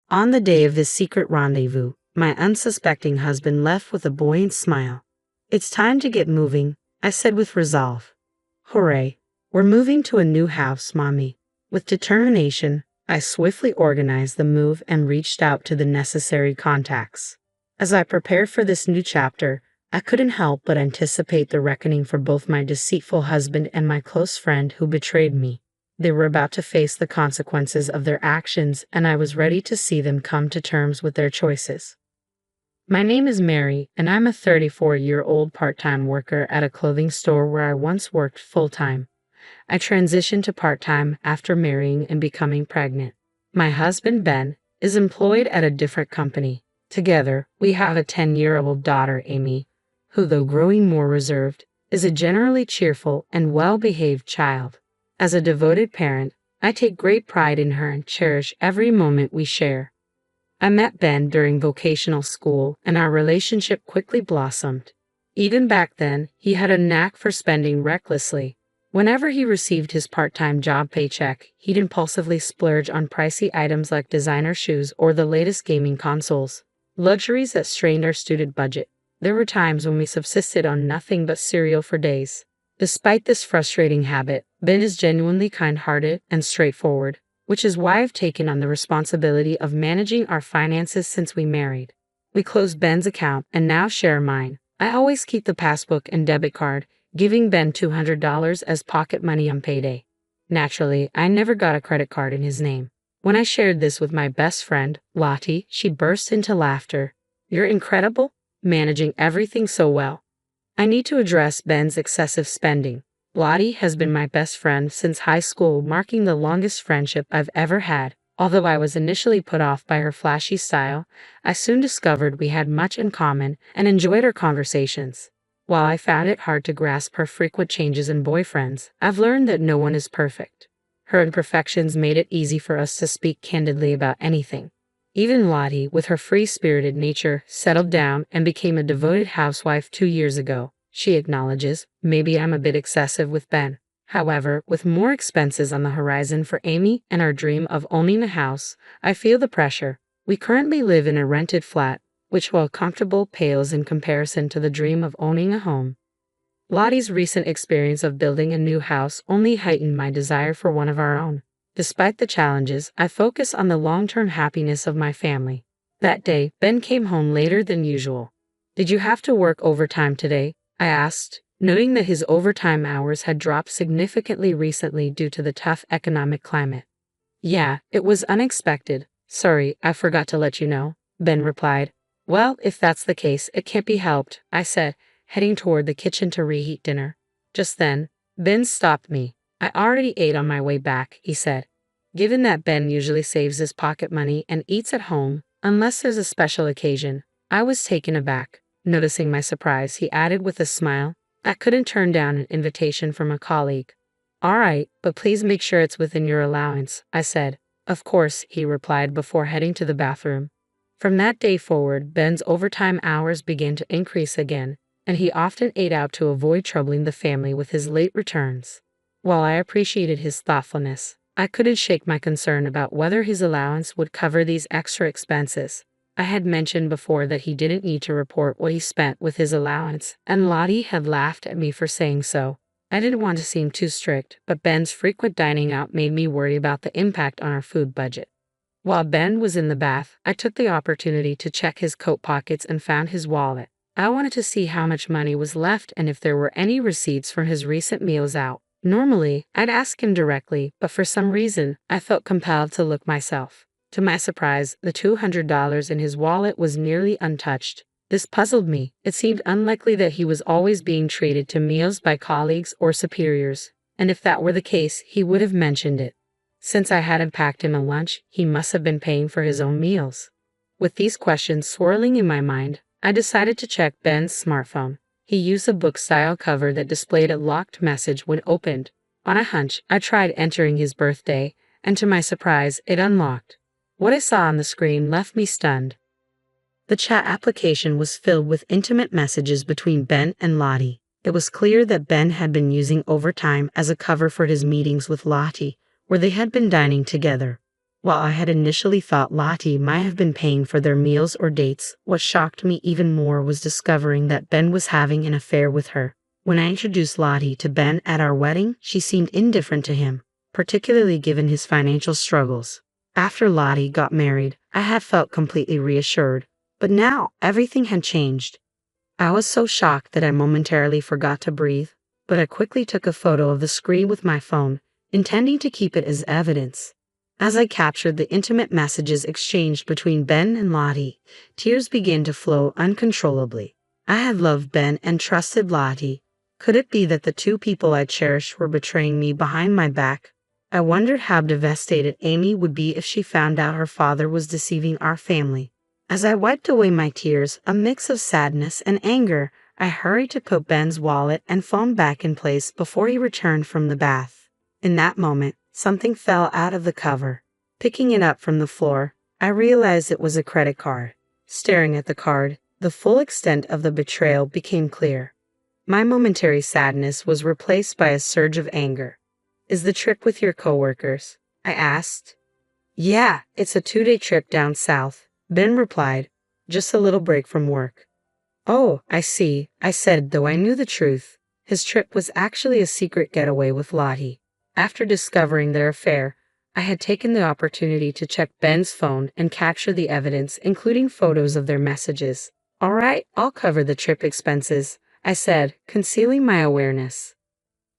On the day of his secret rendezvous, my unsuspecting husband left with a buoyant smile. "It's time to get moving," I said with resolve. "Hooray. We're moving to a new house, Mommy." With determination, I swiftly organized the move and reached out to the necessary contacts. As I prepared for this new chapter, I couldn't help but anticipate the reckoning for both my deceitful husband and my close friend who betrayed me. They were about to face the consequences of their actions, and I was ready to see them come to terms with their choices. My name is Mary, and I'm a 34-year-old part-time worker at a clothing store where I once worked full-time. I transitioned to part-time after marrying and becoming pregnant. My husband, Ben, is employed at a different company. Together, we have a 10-year-old daughter, Amy, who, though growing more reserved, is a generally cheerful and well-behaved child. As a devoted parent, I take great pride in her and cherish every moment we share. I met Ben during vocational school, and our relationship quickly blossomed. Even back then, he had a knack for spending recklessly. Whenever he received his part-time job paycheck, he'd impulsively splurge on pricey items like designer shoes or the latest gaming consoles, luxuries that strained our student budget. There were times when we subsisted on nothing but cereal for days. Despite this frustrating habit, Ben is genuinely kind-hearted and straightforward, which is why I've taken on the responsibility of managing our finances since we married. We closed Ben's account and now share mine. I always keep the passbook and debit card, giving Ben $200 as pocket money on payday. Naturally, I never got a credit card in his name. When I shared this with my best friend, Lottie, she burst into laughter. "You're incredible, managing everything so well." I need to address Ben's excessive spending. Lottie has been my best friend since high school, marking the longest friendship I've ever had. Although I was initially put off by her flashy style, I soon discovered we had much in common and enjoyed our conversations. While I found it hard to grasp her frequent changes in boyfriends, I've learned that no one is perfect. Her imperfections made it easy for us to speak candidly about anything. Even Lottie, with her free-spirited nature, settled down and became a devoted housewife 2 years ago. She acknowledges, maybe I'm a bit excessive with Ben. However, with more expenses on the horizon for Amy and our dream of owning a house, I feel the pressure. We currently live in a rented flat, which, while comfortable, pales in comparison to the dream of owning a home. Lottie's recent experience of building a new house only heightened my desire for one of our own. Despite the challenges, I focus on the long-term happiness of my family. That day, Ben came home later than usual. "Did you have to work overtime today?" I asked, noting that his overtime hours had dropped significantly recently due to the tough economic climate. "Yeah, it was unexpected. Sorry, I forgot to let you know," Ben replied. "Well, if that's the case, it can't be helped," I said, heading toward the kitchen to reheat dinner. Just then, Ben stopped me. "I already ate on my way back," he said. Given that Ben usually saves his pocket money and eats at home, unless there's a special occasion, I was taken aback. Noticing my surprise, he added with a smile, "I couldn't turn down an invitation from a colleague." "All right, but please make sure it's within your allowance," I said. "Of course," he replied before heading to the bathroom. From that day forward, Ben's overtime hours began to increase again, and he often ate out to avoid troubling the family with his late returns. While I appreciated his thoughtfulness, I couldn't shake my concern about whether his allowance would cover these extra expenses. I had mentioned before that he didn't need to report what he spent with his allowance, and Lottie had laughed at me for saying so. I didn't want to seem too strict, but Ben's frequent dining out made me worry about the impact on our food budget. While Ben was in the bath, I took the opportunity to check his coat pockets and found his wallet. I wanted to see how much money was left and if there were any receipts from his recent meals out. Normally, I'd ask him directly, but for some reason, I felt compelled to look myself. To my surprise, the $200 in his wallet was nearly untouched. This puzzled me. It seemed unlikely that he was always being treated to meals by colleagues or superiors, and if that were the case, he would have mentioned it. Since I hadn't packed him a lunch, he must have been paying for his own meals. With these questions swirling in my mind, I decided to check Ben's smartphone. He used a book-style cover that displayed a locked message when opened. On a hunch, I tried entering his birthday, and to my surprise, it unlocked. What I saw on the screen left me stunned. The chat application was filled with intimate messages between Ben and Lottie. It was clear that Ben had been using overtime as a cover for his meetings with Lottie, where they had been dining together. While I had initially thought Lottie might have been paying for their meals or dates, what shocked me even more was discovering that Ben was having an affair with her. When I introduced Lottie to Ben at our wedding, she seemed indifferent to him, particularly given his financial struggles. After Lottie got married, I had felt completely reassured, but now everything had changed. I was so shocked that I momentarily forgot to breathe, but I quickly took a photo of the screen with my phone, intending to keep it as evidence. As I captured the intimate messages exchanged between Ben and Lottie, tears began to flow uncontrollably. I had loved Ben and trusted Lottie. Could it be that the two people I cherished were betraying me behind my back? I wondered how devastated Amy would be if she found out her father was deceiving our family. As I wiped away my tears, a mix of sadness and anger, I hurried to put Ben's wallet and phone back in place before he returned from the bath. In that moment, something fell out of the cover. Picking it up from the floor, I realized it was a credit card. Staring at the card, the full extent of the betrayal became clear. My momentary sadness was replaced by a surge of anger. "Is the trip with your coworkers?" I asked. "Yeah, it's a 2-day trip down south," Ben replied. "Just a little break from work." "Oh, I see," I said, though I knew the truth. His trip was actually a secret getaway with Lottie. After discovering their affair, I had taken the opportunity to check Ben's phone and capture the evidence, including photos of their messages. "All right, I'll cover the trip expenses," I said, concealing my awareness.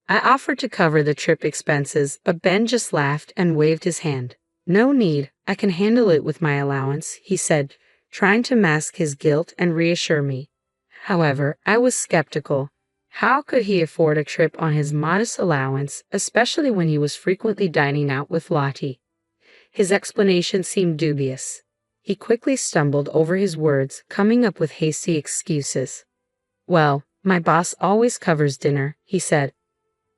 I offered to cover the trip expenses, but Ben just laughed and waved his hand. "No need, I can handle it with my allowance," he said, trying to mask his guilt and reassure me. However, I was skeptical. How could he afford a trip on his modest allowance, especially when he was frequently dining out with Lottie? His explanation seemed dubious. He quickly stumbled over his words, coming up with hasty excuses. "Well, my boss always covers dinner," he said.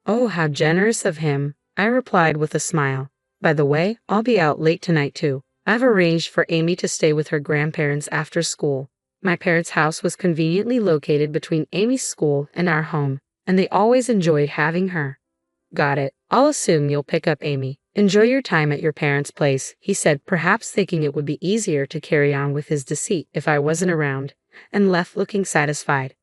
"Oh, how generous of him," I replied with a smile. "By the way, I'll be out late tonight too. I've arranged for Amy to stay with her grandparents after school." My parents' house was conveniently located between Amy's school and our home, and they always enjoyed having her. "Got it. I'll assume you'll pick up Amy. Enjoy your time at your parents' place," he said, perhaps thinking it would be easier to carry on with his deceit if I wasn't around, and left looking satisfied.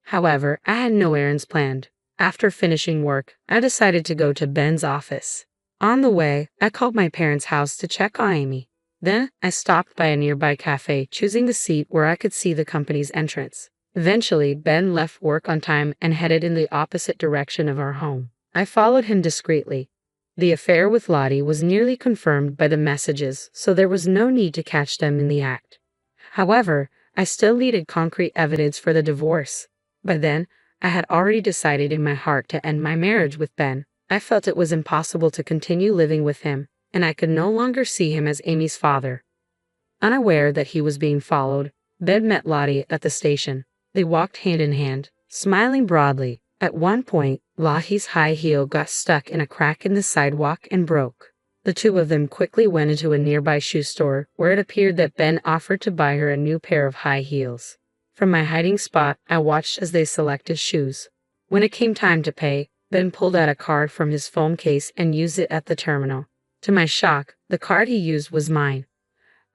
However, I had no errands planned. After finishing work, I decided to go to Ben's office. On the way, I called my parents' house to check on Amy. Then, I stopped by a nearby cafe, choosing the seat where I could see the company's entrance. Eventually, Ben left work on time and headed in the opposite direction of our home. I followed him discreetly. The affair with Lottie was nearly confirmed by the messages, so there was no need to catch them in the act. However, I still needed concrete evidence for the divorce. By then, I had already decided in my heart to end my marriage with Ben. I felt it was impossible to continue living with him, and I could no longer see him as Amy's father. Unaware that he was being followed, Ben met Lottie at the station. They walked hand in hand, smiling broadly. At one point, Lottie's high heel got stuck in a crack in the sidewalk and broke. The two of them quickly went into a nearby shoe store, where it appeared that Ben offered to buy her a new pair of high heels. From my hiding spot, I watched as they selected shoes. When it came time to pay, Ben pulled out a card from his phone case and used it at the terminal. To my shock, the card he used was mine.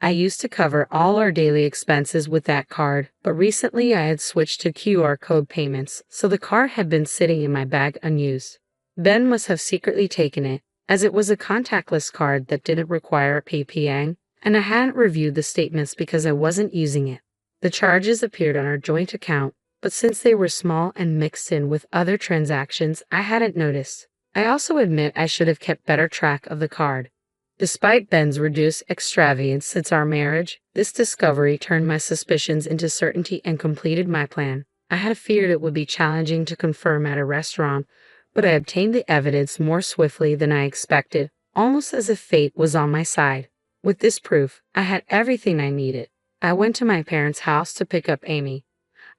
I used to cover all our daily expenses with that card, but recently I had switched to QR code payments, so the card had been sitting in my bag unused. Ben must have secretly taken it, as it was a contactless card that didn't require a PPN, and I hadn't reviewed the statements because I wasn't using it. The charges appeared on our joint account, but since they were small and mixed in with other transactions, I hadn't noticed. I also admit I should have kept better track of the card. Despite Ben's reduced extravagance since our marriage, this discovery turned my suspicions into certainty and completed my plan. I had feared it would be challenging to confirm at a restaurant, but I obtained the evidence more swiftly than I expected, almost as if fate was on my side. With this proof, I had everything I needed. I went to my parents' house to pick up Amy.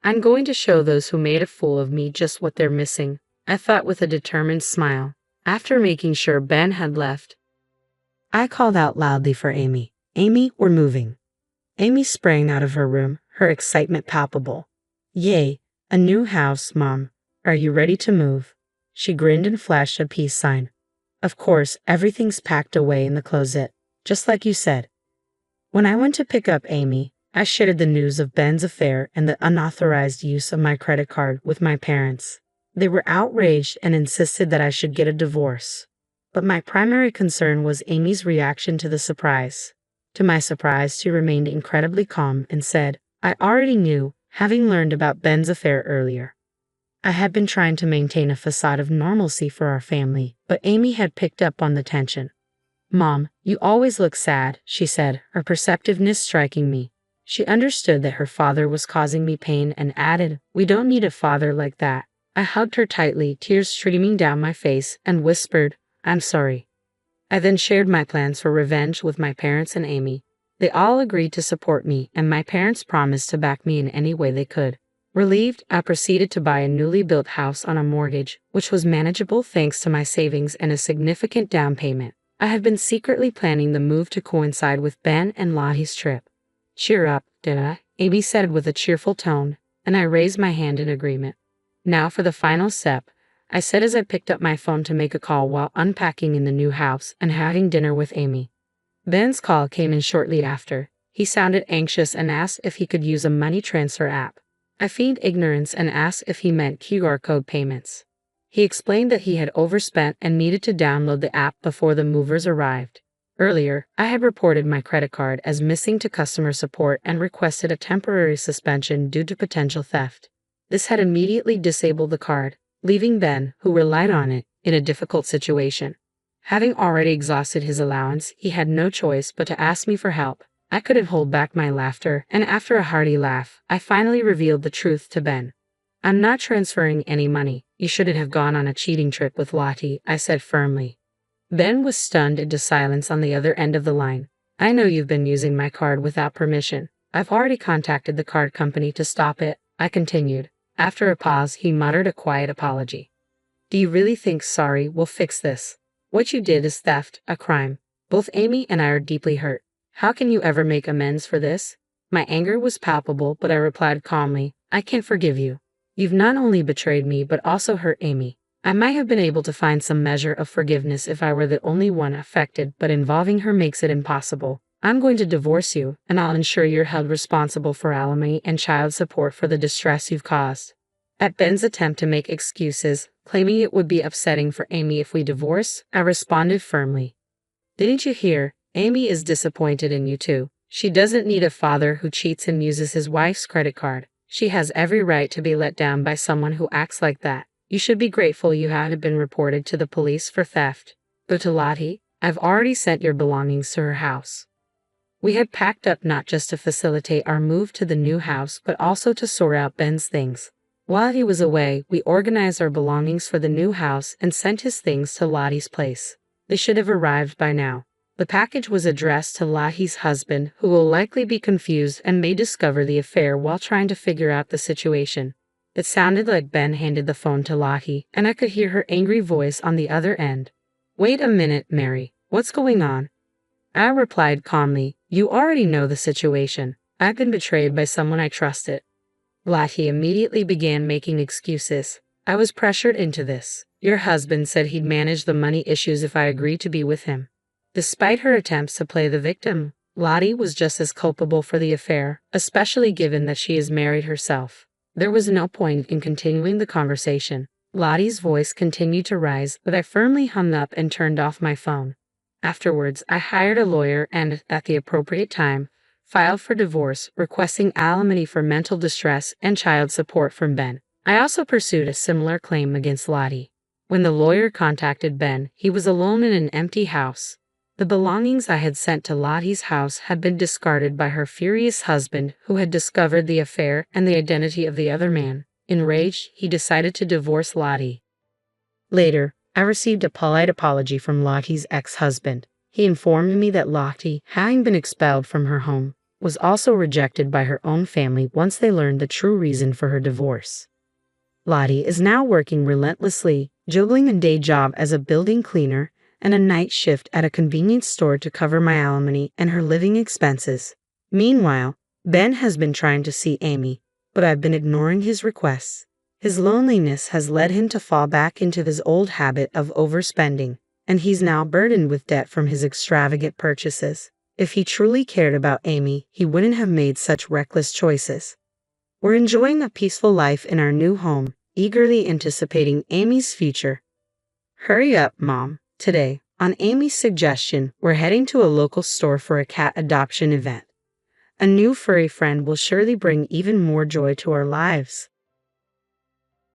I'm going to show those who made a fool of me just what they're missing, I thought with a determined smile. After making sure Ben had left, I called out loudly for Amy. "Amy, we're moving." Amy sprang out of her room, her excitement palpable. "Yay, a new house, Mom. Are you ready to move?" She grinned and flashed a peace sign. "Of course, everything's packed away in the closet. just like you said. When I went to pick up Amy, I shared the news of Ben's affair and the unauthorized use of my credit card with my parents. They were outraged and insisted that I should get a divorce. But my primary concern was Amy's reaction to the surprise. To my surprise, she remained incredibly calm and said, "I already knew, having learned about Ben's affair earlier." I had been trying to maintain a facade of normalcy for our family, but Amy had picked up on the tension. "Mom, you always look sad," she said, her perceptiveness striking me. She understood that her father was causing me pain and added, "We don't need a father like that." I hugged her tightly, tears streaming down my face, and whispered, "I'm sorry." I then shared my plans for revenge with my parents and Amy. They all agreed to support me, and my parents promised to back me in any way they could. Relieved, I proceeded to buy a newly built house on a mortgage, which was manageable thanks to my savings and a significant down payment. I had been secretly planning the move to coincide with Ben and Lottie's trip. "Cheer up, Dada," Amy said with a cheerful tone, and I raised my hand in agreement. "Now for the final step," I said as I picked up my phone to make a call while unpacking in the new house and having dinner with Amy. Ben's call came in shortly after. He sounded anxious and asked if he could use a money transfer app. I feigned ignorance and asked if he meant QR code payments. He explained that he had overspent and needed to download the app before the movers arrived. Earlier, I had reported my credit card as missing to customer support and requested a temporary suspension due to potential theft. This had immediately disabled the card, leaving Ben, who relied on it, in a difficult situation. Having already exhausted his allowance, he had no choice but to ask me for help. I couldn't hold back my laughter, and after a hearty laugh, I finally revealed the truth to Ben. "I'm not transferring any money. You shouldn't have gone on a cheating trip with Lottie," I said firmly. Ben was stunned into silence on the other end of the line. "I know you've been using my card without permission. I've already contacted the card company to stop it," I continued. After a pause, he muttered a quiet apology. "Do you really think sorry will fix this? What you did is theft, a crime. Both Amy and I are deeply hurt. How can you ever make amends for this?" My anger was palpable, but I replied calmly, "I can't forgive you. You've not only betrayed me but also hurt Amy. I might have been able to find some measure of forgiveness if I were the only one affected, but involving her makes it impossible. I'm going to divorce you, and I'll ensure you're held responsible for alimony and child support for the distress you've caused." At Ben's attempt to make excuses, claiming it would be upsetting for Amy if we divorced, I responded firmly, "Didn't you hear? Amy is disappointed in you too. She doesn't need a father who cheats and uses his wife's credit card. She has every right to be let down by someone who acts like that. You should be grateful you haven't been reported to the police for theft. Go to Lottie. I've already sent your belongings to her house." We had packed up not just to facilitate our move to the new house, but also to sort out Ben's things. While he was away, we organized our belongings for the new house and sent his things to Lottie's place. They should have arrived by now. The package was addressed to Lottie's husband, who will likely be confused and may discover the affair while trying to figure out the situation. It sounded like Ben handed the phone to Lottie, and I could hear her angry voice on the other end. "Wait a minute, Mary. What's going on?" I replied calmly, "You already know the situation. I've been betrayed by someone I trusted." Lottie immediately began making excuses. "I was pressured into this. Your husband said he'd manage the money issues if I agreed to be with him." Despite her attempts to play the victim, Lottie was just as culpable for the affair, especially given that she is married herself. There was no point in continuing the conversation. Lottie's voice continued to rise, but I firmly hung up and turned off my phone. Afterwards, I hired a lawyer and, at the appropriate time, filed for divorce, requesting alimony for mental distress and child support from Ben. I also pursued a similar claim against Lottie. When the lawyer contacted Ben, he was alone in an empty house. The belongings I had sent to Lottie's house had been discarded by her furious husband, who had discovered the affair and the identity of the other man. Enraged, he decided to divorce Lottie. Later, I received a polite apology from Lottie's ex-husband. He informed me that Lottie, having been expelled from her home, was also rejected by her own family once they learned the true reason for her divorce. Lottie is now working relentlessly, juggling a day job as a building cleaner and a night shift at a convenience store to cover my alimony and her living expenses. Meanwhile, Ben has been trying to see Amy, but I've been ignoring his requests. His loneliness has led him to fall back into his old habit of overspending. and he's now burdened with debt from his extravagant purchases. If he truly cared about Amy, he wouldn't have made such reckless choices. We're enjoying a peaceful life in our new home, eagerly anticipating Amy's future. Hurry up, Mom. Today, on Amy's suggestion, we're heading to a local store for a cat adoption event. A new furry friend will surely bring even more joy to our lives.